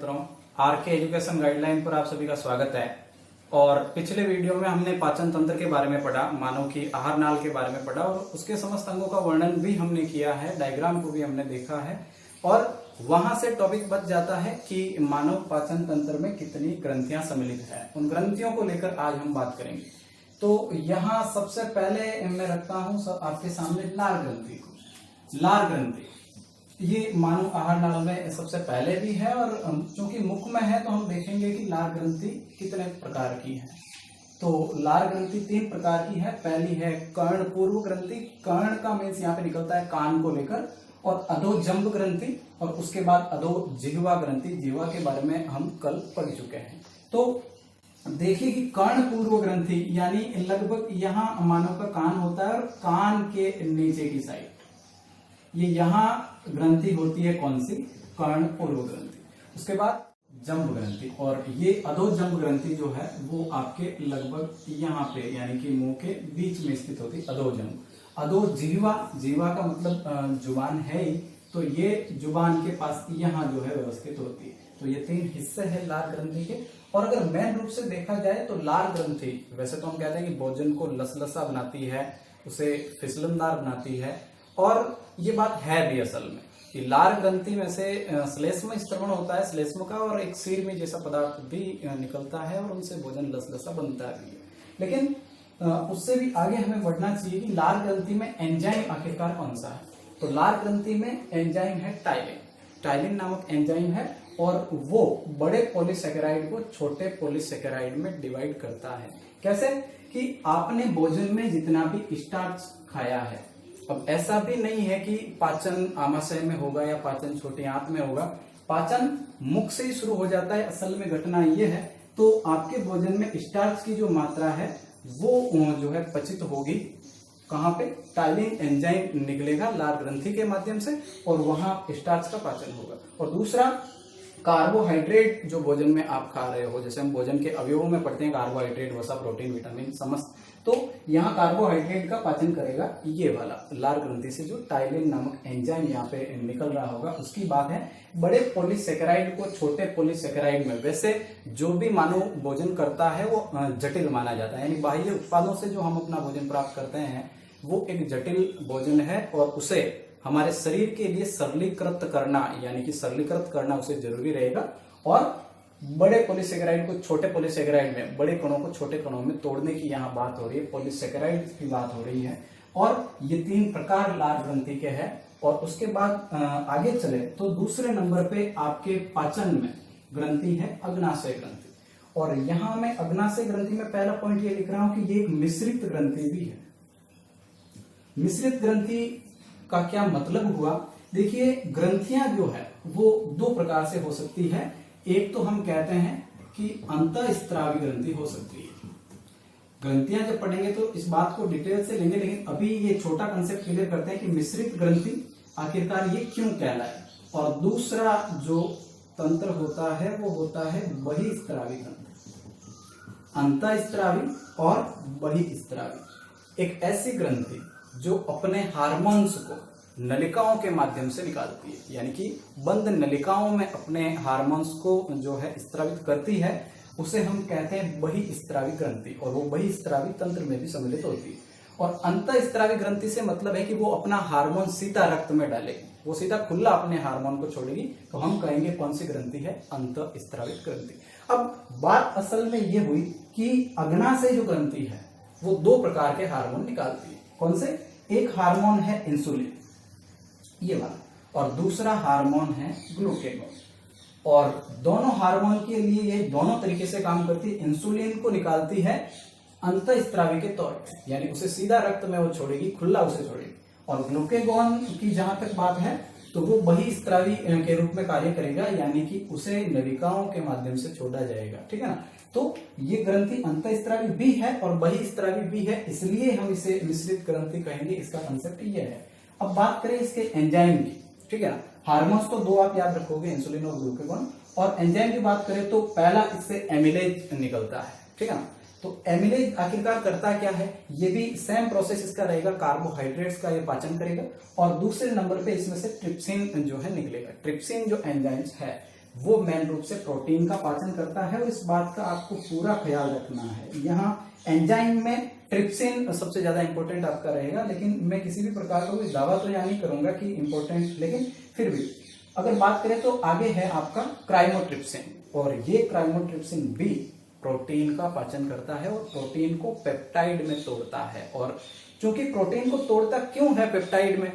मित्रों, R K education guideline पर आप सभी का स्वागत है। और पिछले वीडियो में हमने पाचन तंत्र के बारे में पढ़ा, मानव की आहार नाल के बारे में पढ़ा और उसके समस्त अंगों का वर्णन भी हमने किया है, डायग्राम को भी हमने देखा है। और वहां से टॉपिक बच जाता है कि मानव पाचन तंत्र में कितनी ग्रंथियां सम्मिलित है। उन ग्रंथियों को लेकर आज हम बात करेंगे। तो यहाँ सबसे पहले मैं रखता हूँ आपके सामने लार ग्रंथि को। लार ग्रंथि ये मानव आहार नाल में सबसे पहले भी है और चूंकि मुख में है तो हम देखेंगे कि लार ग्रंथि कितने प्रकार की है। तो लार ग्रंथि 3 प्रकार की है। पहली है कर्ण पूर्व ग्रंथि, कर्ण का मीन्स यहाँ पे निकलता है कान को लेकर, और अधोजंब ग्रंथि, और उसके बाद अधोजिह्वा ग्रंथि। जिह्वा के बारे में हम कल पढ़ चुके हैं। तो देखिए कि कर्ण पूर्व ग्रंथि यानी लगभग यहाँ मानव का कान होता है और कान के नीचे की साइड ये यहाँ ग्रंथि होती है, कौन सी? कर्ण पूर्व ग्रंथि। उसके बाद जंब ग्रंथि, और ये अधोजंब ग्रंथि जो है वो आपके लगभग यहाँ पे यानी कि मुंह के बीच में स्थित होती है, अधोजंब। अधोजिह्वा, जिह्वा का मतलब जुबान है ही, तो ये जुबान के पास यहाँ जो है व्यवस्थित होती है। तो ये 3 हिस्से हैं लार ग्रंथि के। और अगर मेन रूप से देखा जाए तो लार ग्रंथि, वैसे तो हम कहते हैं कि भोजन को लसलसा बनाती है, उसे फिसलनदार बनाती है, और ये बात है भी असल में कि लार ग्रंथि में से श्लेष्म स्त्रवण होता है श्लेष्म का, और एक सीर में जैसा पदार्थ भी निकलता है और उनसे भोजन लसलसा बनता भी है। लेकिन उससे भी आगे हमें बढ़ना चाहिए कि लार ग्रंथि में एंजाइम आखिरकार कौन सा है। तो लार ग्रंथि में एंजाइम है टाइलिन। टाइलिन नामक एंजाइम है और वो बड़े पॉलीसेकेराइड को छोटे पॉलीसेकेराइड में डिवाइड करता है। कैसे? कि आपने भोजन में जितना भी स्टार्च खाया है, अब ऐसा भी नहीं है कि पाचन आमाशय में होगा या पाचन छोटी आंत में होगा, पाचन मुख से ही शुरू हो जाता है। असल में घटना ये है, तो आपके भोजन में स्टार्च की जो मात्रा है वो जो है पचित होगी कहाँ पे? टाइलिन एंजाइम निकलेगा लार ग्रंथि के माध्यम से और वहां स्टार्च का पाचन होगा। और दूसरा, कार्बोहाइड्रेट जो भोजन में आप खा रहे हो, जैसे हम भोजन के अवयवों में पढ़ते हैं कार्बोहाइड्रेट, वसा, प्रोटीन, विटामिन समस्त, तो यहाँ कार्बोहाइड्रेट का पाचन करेगा ये वाला लार ग्रंथि से जो टाइलिन नामक एंजाइम यहाँ पे निकल रहा होगा, उसकी बात है। बड़े पॉलीसेकेराइड को छोटे पॉलीसेकेराइड में, वैसे जो भी मानव भोजन करता है वो जटिल माना जाता है, यानी बाह्य उत्पादों से जो हम अपना भोजन प्राप्त करते हैं वो एक जटिल भोजन है और उसे हमारे शरीर के लिए सरलीकृत करना, यानी कि सरलीकृत करना उसे जरूरी रहेगा। और बड़े पॉलीसेकेराइड को छोटे पॉलीसेकेराइड में, बड़े कणों को छोटे कणों में तोड़ने की यहाँ बात हो रही है, पॉलीसेकेराइड की बात हो रही है। और ये 3 प्रकार लार ग्रंथि के हैं। और उसके बाद आगे चले तो दूसरे नंबर पे आपके पाचन में ग्रंथि है अग्नाशय ग्रंथि। और यहाँ मैं अग्नाशय ग्रंथि में पहला पॉइंट ये लिख रहा हूं कि ये एक मिश्रित ग्रंथि भी है। मिश्रित ग्रंथि का क्या मतलब हुआ? देखिए, ग्रंथियां जो है वो 2 प्रकार से हो सकती है। एक तो हम कहते हैं कि अंतःस्त्रावी ग्रंथि हो सकती है। ग्रंथियां जब पढ़ेंगे तो इस बात को डिटेल से लेंगे, लेकिन अभी ये छोटा कंसेप्ट क्लियर करते हैं कि मिश्रित ग्रंथि आखिरकार ये क्यों कहलाए। और दूसरा जो तंत्र होता है वो होता है बहिस्त्रावी ग्रंथि। अंतःस्त्रावी और बहिस्त्रावी एक ऐसी ग्रंथि जो अपने हार्मोन्स को नलिकाओं के माध्यम से निकालती है, यानी कि बंद नलिकाओं में अपने हार्मोन्स को जो है स्त्रावित करती है, उसे हम कहते हैं बहिस्त्रावी ग्रंथि। और वो बहिस्त्रावी तंत्र में भी सम्मिलित होती है। और अंतःस्त्रावी ग्रंथि से मतलब है कि वो अपना हार्मोन सीधा रक्त में डालेगी, वो सीधा खुला अपने हार्मोन को छोड़ेगी, तो हम कहेंगे कौन सी ग्रंथि है? अंतःस्त्रावित ग्रंथि। अब बात असल में ये हुई कि अग्नाशय जो ग्रंथि है वो 2 प्रकार के हार्मोन निकालती है। कौन से? एक हार्मोन है इंसुलिन, ये वाला, और दूसरा हार्मोन है ग्लूकेगॉन। और दोनों हार्मोन के लिए ये दोनों तरीके से काम करती है। इंसुलिन को निकालती है अंतःस्त्रावी के तौर पे, यानी उसे सीधा रक्त में वो छोड़ेगी, खुला उसे छोड़ेगी। और ग्लूकेगॉन की जहां तक बात है तो वो बहिस्त्रावी के रूप में कार्य करेगा, यानी कि उसे नलिकाओं के माध्यम से छोड़ा जाएगा। ठीक है ना? तो ये ग्रंथि अंतःस्त्रावी भी है और बहिस्त्रावी भी है, इसलिए हम इसे मिश्रित ग्रंथि कहेंगे। इसका कंसेप्ट ये है। अब बात करें इसके एंजाइम की, ठीक है ना? हार्मोन्स तो 2 आप याद रखोगे, इंसुलिन और ग्लूकेगॉन। और एंजाइम की बात करें तो पहला इससे एमिलेज निकलता है, ठीक है ना? तो एमिलेज आखिरकार करता क्या है? ये भी सेम प्रोसेस इसका रहेगा, कार्बोहाइड्रेट्स का ये पाचन करेगा। और दूसरे नंबर पे इसमें से ट्रिप्सिन जो है निकलेगा। ट्रिप्सिन जो एंजाइम्स है वो मेन रूप से प्रोटीन का पाचन करता है। और इस बात का आपको पूरा ख्याल रखना है। यहाँ एंजाइम में ट्रिप्सिन सबसे ज्यादा इंपॉर्टेंट आपका रहेगा, लेकिन मैं किसी भी प्रकार का कोई दावा तो यहाँ नहीं करूंगा कि इंपॉर्टेंट, लेकिन फिर भी अगर बात करें तो आगे है आपका क्राइमोट्रिप्सिन। और ये क्राइमोट्रिप्सिन भी प्रोटीन का पाचन करता है और प्रोटीन को पेप्टाइड में तोड़ता है। और चूंकि प्रोटीन को तोड़ता क्यों है पेप्टाइड में,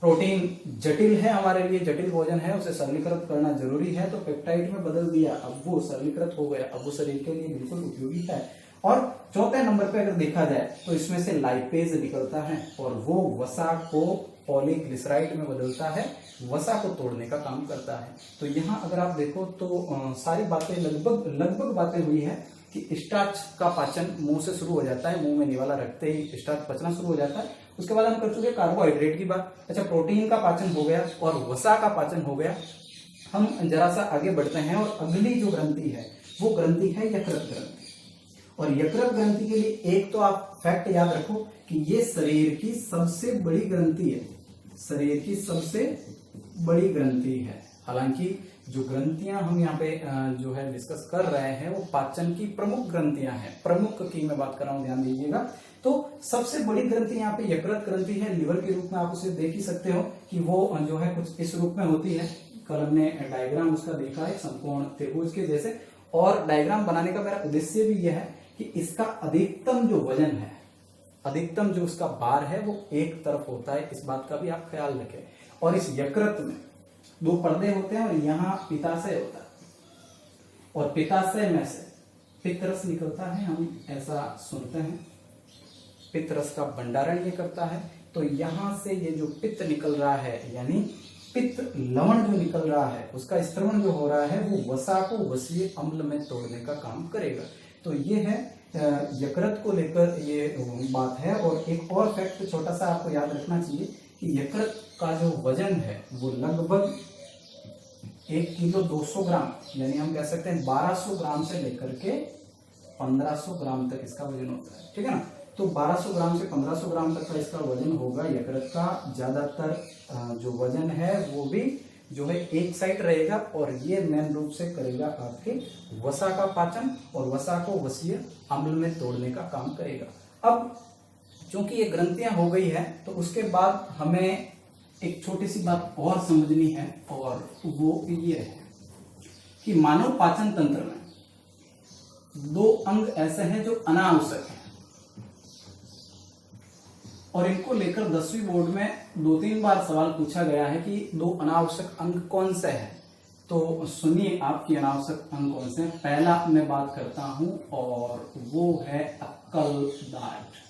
प्रोटीन जटिल है, हमारे लिए जटिल भोजन है, उसे सरलीकृत करना जरूरी है, तो पेप्टाइड में बदल दिया, अब वो सरलीकृत हो गया, अब वो शरीर के लिए बिल्कुल उपयोगी है। और चौथे नंबर पे अगर देखा जाए तो इसमें से लाइपेज निकलता है और वो वसा को पॉलीग्लिसराइड में बदलता है, वसा को तोड़ने का काम करता है। तो यहाँ अगर आप देखो तो सारी बातें लगभग बातें हुई है कि स्टार्च का पाचन मुंह से शुरू हो जाता है, मुंह में निवाला रखते ही स्टार्च पचना शुरू हो जाता है। उसके बाद हम कर चुके कार्बोहाइड्रेट की बात। अच्छा, प्रोटीन का पाचन हो गया और वसा का पाचन हो गया। हम जरा सा आगे बढ़ते हैं और अगली जो ग्रंथि है वो ग्रंथि है यकृत ग्रंथि। और यकृत ग्रंथि के लिए एक तो आप फैक्ट याद रखो कि ये शरीर की सबसे बड़ी ग्रंथि है, शरीर की सबसे बड़ी ग्रंथि है। हालांकि जो ग्रंथियां हम यहाँ पे जो है डिस्कस कर रहे हैं वो पाचन की प्रमुख ग्रंथियां हैं, प्रमुख की मैं बात कर रहा हूं, ध्यान दीजिएगा। तो सबसे बड़ी ग्रंथि यहाँ पे यकृत ग्रंथि है। लिवर के रूप में आप उसे देख ही सकते हो कि वो जो है कुछ इस रूप में होती है। कल हमने डायग्राम उसका देखा है समकोण त्रिभुज के जैसे। और डायग्राम बनाने का मेरा उद्देश्य भी यह है कि इसका अधिकतम जो वजन है, अधिकतम जो उसका भार है वो एक तरफ होता है, इस बात का भी आप ख्याल रखें। और इस यकृत में दो पर्दे होते हैं और यहाँ पित्ताशय होता है और पित्ताशय में से पित्तरस निकलता है, हम ऐसा सुनते हैं। पित्तरस का भंडारण ये करता है। तो यहां से ये जो पित्त निकल रहा है यानी पित्त लवण जो निकल रहा है उसका स्त्रवण जो हो रहा है वो वसा को वसीय अम्ल में तोड़ने का काम करेगा। तो ये है यकृत को लेकर ये बात है। और एक और फैक्ट छोटा सा आपको याद रखना चाहिए कि यकृत का जो वजन है वो लगभग 1 किलो 200 ग्राम, यानी हम कह सकते हैं 1200 ग्राम से लेकर के 1500 ग्राम तक इसका वजन होता है, ठीक है ना। तो 1200 ग्राम से 1500 ग्राम तक का इसका वजन होगा यकृत का। ज्यादातर जो वजन है वो भी जो है एक साइड रहेगा और ये मेन रूप से करेगा आपके वसा का पाचन और वसा को वसीय अम्ल में तोड़ने का काम करेगा। अब चूंकि ये ग्रंथियां हो गई है तो उसके बाद हमें एक छोटी सी बात और समझनी है और वो ये है कि मानव पाचन तंत्र में 2 अंग ऐसे हैं जो अनावश्यक हैं और इनको लेकर 10वीं बोर्ड में 2-3 बार सवाल पूछा गया है कि 2 अनावश्यक अंग कौन से हैं। तो सुनिए आपकी अनावश्यक अंग कौन से हैं। पहला मैं बात करता हूं और वो है अक्कलदाढ़।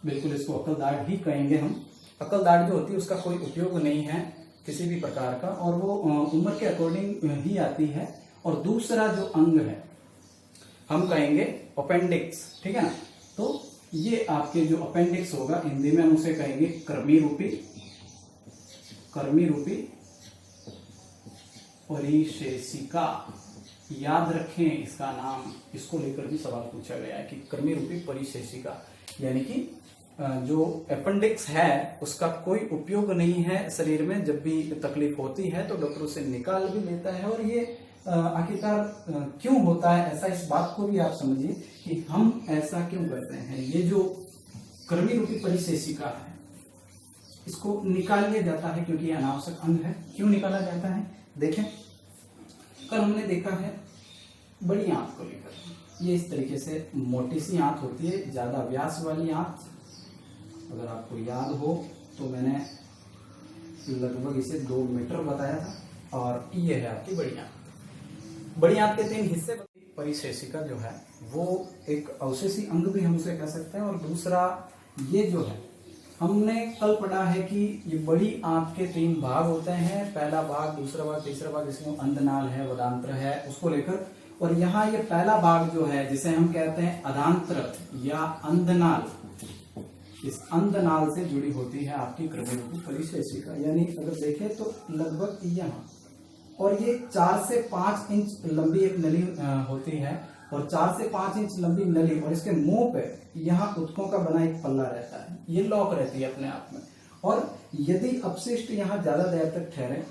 बिल्कुल इसको अक्कलदाढ़ ही कहेंगे हम। अक्कलदाढ़ जो होती है उसका कोई उपयोग नहीं है किसी भी प्रकार का और वो उम्र के अकॉर्डिंग ही आती है। और दूसरा जो अंग है हम कहेंगे अपेंडिक्स, ठीक है ना। तो ये आपके जो अपेंडिक्स होगा हिंदी में हम उसे कहेंगे कर्मी रूपी परिशेषिका। याद रखें इसका नाम, इसको लेकर भी सवाल पूछा गया है कि कर्मी रूपी परिशेषिका, यानी कि जो अपेंडिक्स है उसका कोई उपयोग नहीं है शरीर में। जब भी तकलीफ होती है तो डॉक्टर उसे निकाल भी लेता है। और ये आखिरकार क्यों होता है ऐसा, इस बात को भी आप समझिए कि हम ऐसा क्यों करते हैं। ये जो कर्मी रूपी परिशेषिका है इसको निकाल लिया जाता है क्योंकि ये अनावश्यक अंग है। क्यों निकाला जाता है देखें, कल हमने देखा है बड़ी आंत को लेकर। ये इस तरीके से मोटी सी आंत होती है, ज्यादा व्यास वाली आंत। अगर आपको याद हो तो मैंने लगभग इसे 2 मीटर बताया था। और ये है आपकी बड़ी आंत। बड़ी आंत के 3 हिस्से। परिशेषिका जो है वो एक अवशेषी अंग भी हम उसे कह सकते हैं। और दूसरा ये जो है हमने कल पढ़ा है कि ये बड़ी आंत के 3 भाग होते हैं, पहला भाग, दूसरा भाग, तीसरा भाग, जिसमें अंधनाल है, वदांत्र है, उसको लेकर। और यहाँ ये पहला भाग जो है जिसे हम कहते हैं अधांत्र या अंधनाल, इस अंधनाल से जुड़ी होती है आपकी कर्मी रूपी परिशेषिका। यानी अगर देखें तो लगभग यहाँ, और ये 4 से 5 इंच लंबी एक नली होती है और 4 से 5 इंच लंबी नली, और इसके मुंह पे यहाँ ऊतकों का बना एक पल्ला रहता है, ये लॉक रहती है अपने आप में। और यदि अपशिष्ट यहाँ ज्यादा देर तक ठहरे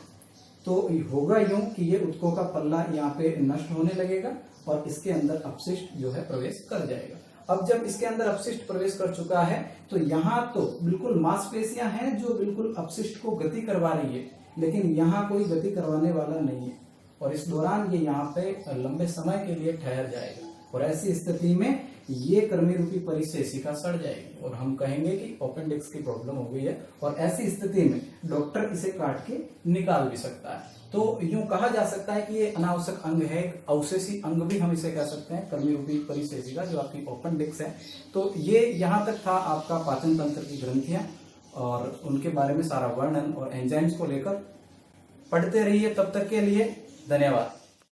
तो होगा यूं कि ये उत्तकों का पल्ला यहाँ पे नष्ट होने लगेगा और इसके अंदर अपशिष्ट जो है प्रवेश कर जाएगा। अब जब इसके अंदर अपशिष्ट प्रवेश कर चुका है तो यहाँ तो बिल्कुल मांसपेशियां हैं जो बिल्कुल अपशिष्ट को गति करवा रही है, लेकिन यहाँ कोई गति करवाने वाला नहीं है और इस दौरान ये यहाँ पे लंबे समय के लिए ठहर जाएगा और ऐसी स्थिति में ये कृमि रूपी परिशेषिका सड़ जाएगी और हम कहेंगे कि अपेंडिक्स की प्रॉब्लम हो गई है और ऐसी स्थिति में डॉक्टर इसे काट के निकाल भी सकता है। तो यूं कहा जा सकता है कि ये अनावश्यक अंग है, अवशेषी अंग भी हम इसे कह सकते हैं, कृमि रूपी परिशेषिका जो आपकी अपेंडिक्स है। तो ये यहाँ तक था आपका पाचन तंत्र की ग्रंथियां और उनके बारे में सारा वर्णन और एंजाइम्स को लेकर। पढ़ते रहिए, तब तक के लिए धन्यवाद।